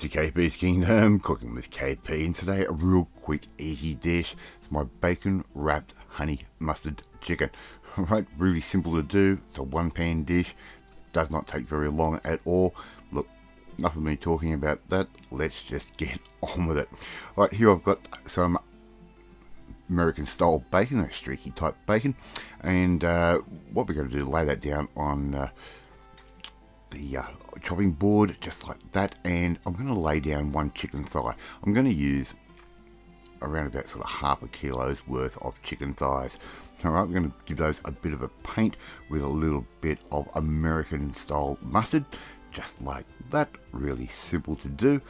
to KP's Kingdom, cooking with KP, and today a real quick easy dish. It's my bacon wrapped honey mustard chicken. Right, really simple to do. It's a one pan dish, does not take very long at all. Look, enough of me talking about that, let's just get on with it. Right, here I've got some American style bacon, a streaky type bacon, and what we're going to do is lay that down on the chopping board just like that, and I'm going to lay down one chicken thigh. I'm going to use around about sort of half a kilo's worth of chicken thighs. Alright, we're going to give those a bit of a paint with a little bit of American style mustard, just like that. Really simple to do.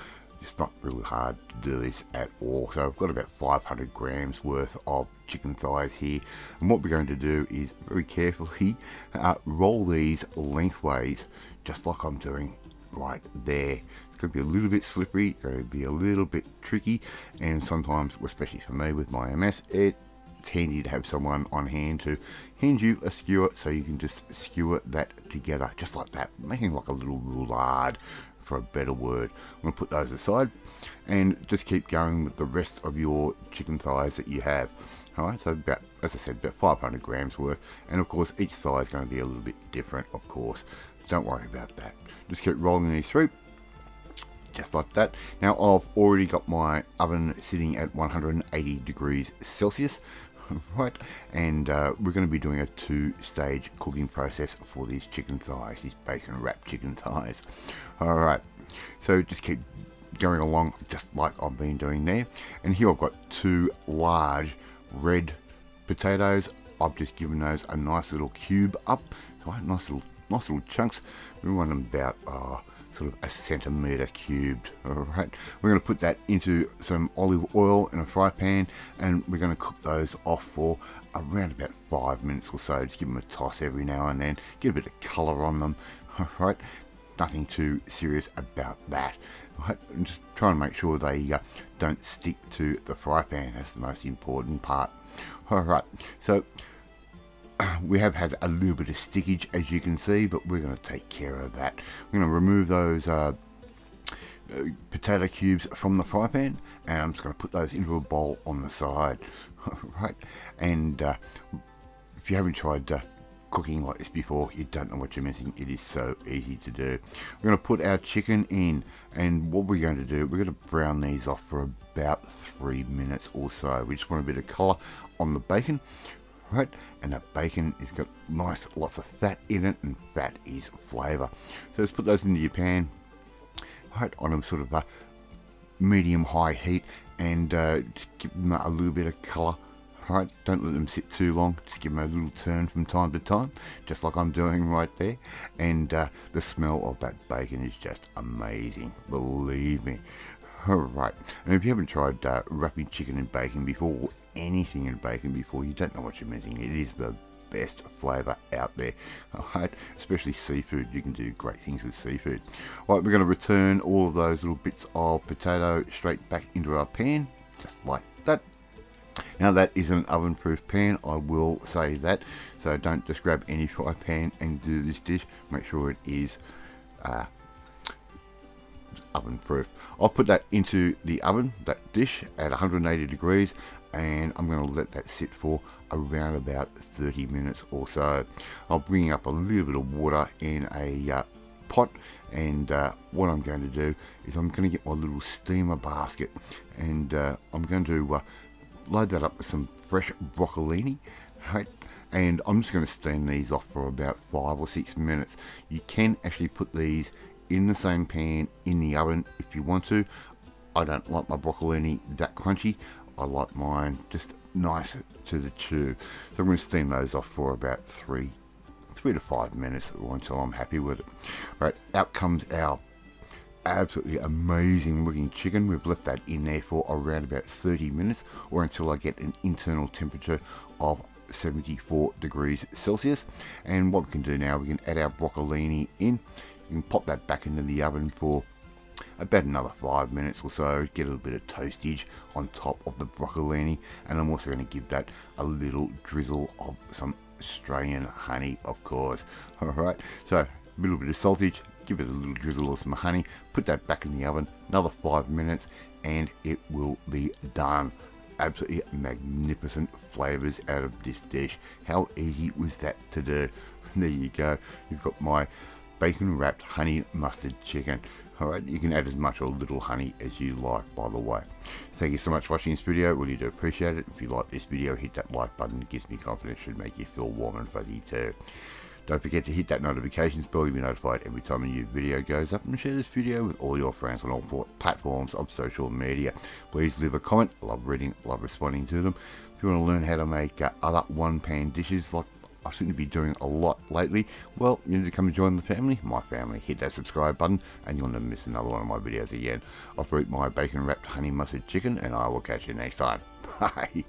It's not really hard to do this at all. So I've got about 500 grams worth of chicken thighs here, and what we're going to do is very carefully roll these lengthways, just like I'm doing right there. It's going to be a little bit slippery, going to be a little bit tricky, and sometimes, especially for me with my MS, it's handy to have someone on hand to hand you a skewer so you can just skewer that together just like that, making like a little roulade for a better word. I'm going to put those aside and just keep going with the rest of your chicken thighs that you have. Alright, so about, as I said, about 500 grams worth, and of course each thigh is going to be a little bit different, of course. Don't worry about that. Just keep rolling these through just like that. Now I've already got my oven sitting at 180 degrees Celsius, right, and we're going to be doing a two-stage cooking process for these chicken thighs, these bacon wrapped chicken thighs. Alright, so just keep going along just like I've been doing there, and here I've got two large red potatoes. I've just given those a nice little cube up, so nice little chunks. We want them about sort of a centimetre cubed. Alright, we're going to put that into some olive oil in a fry pan, and we're going to cook those off for around about 5 minutes or so. Just give them a toss every now and then, get a bit of colour on them. Alright, nothing too serious about that. Right, and just try and make sure they don't stick to the fry pan. That's the most important part. Alright, so we have had a little bit of stickage, as you can see, but we're going to take care of that. We're going to remove those potato cubes from the fry pan, and I'm just going to put those into a bowl on the side. Right, and if you haven't tried cooking like this before, you don't know what you're missing. It is so easy to do. We're going to put our chicken in, and what we're going to do, we're going to brown these off for about 3 minutes or so. We just want a bit of colour on the bacon. Right, and that bacon has got nice, lots of fat in it, and fat is flavour. So let's put those into your pan, right, on a sort of a medium-high heat, and just give them a little bit of colour. Right, don't let them sit too long. Just give them a little turn from time to time, just like I'm doing right there. And the smell of that bacon is just amazing, believe me. Alright, and if you haven't tried wrapping chicken in bacon before, or anything in bacon before, you don't know what you're missing. It is the best flavour out there. Alright, especially seafood. You can do great things with seafood. Alright, we're going to return all of those little bits of potato straight back into our pan, just like that. Now that is an oven proof pan, I will say that, so don't just grab any fry pan and do this dish. Make sure it is oven proof. I'll put that into the oven, that dish, at 180 degrees, and I'm going to let that sit for around about 30 minutes or so. I'll bring up a little bit of water in a pot, and what I'm going to do is I'm going to get my little steamer basket, and I'm going to load that up with some fresh broccolini, right? And I'm just going to steam these off for about 5 or 6 minutes. You can actually put these in the same pan in the oven if you want to. I don't like my broccolini that crunchy. I like mine just nice to the chew. So I'm going to steam those off for about 3 to 5 minutes or until I'm happy with it. Right, out comes our absolutely amazing looking chicken. We've left that in there for around about 30 minutes, or until I get an internal temperature of 74 degrees Celsius. And what we can do now, we can add our broccolini in. You can pop that back into the oven for about another 5 minutes or so, get a little bit of toastage on top of the broccolini, and I'm also going to give that a little drizzle of some Australian honey, of course. Alright, so a little bit of saltage, give it a little drizzle of some honey, put that back in the oven, another 5 minutes, and it will be done. Absolutely magnificent flavours out of this dish. How easy was that to do? There you go. You've got my bacon wrapped honey mustard chicken. Alright, you can add as much or little honey as you like, by the way. Thank you so much for watching this video. Really do appreciate it. If you like this video, hit that like button. It gives me confidence. Should make you feel warm and fuzzy too. Don't forget to hit that notifications bell. You'll be notified every time a new video goes up, and share this video with all your friends on all platforms of social media. Please leave a comment. I love reading, love responding to them. If you want to learn how to make other one-pan dishes like I seem to be doing a lot lately, well, you need to come and join the family, my family. Hit that subscribe button and you'll never miss another one of my videos again. I'll eat my bacon wrapped honey mustard chicken, and I will catch you next time. Bye.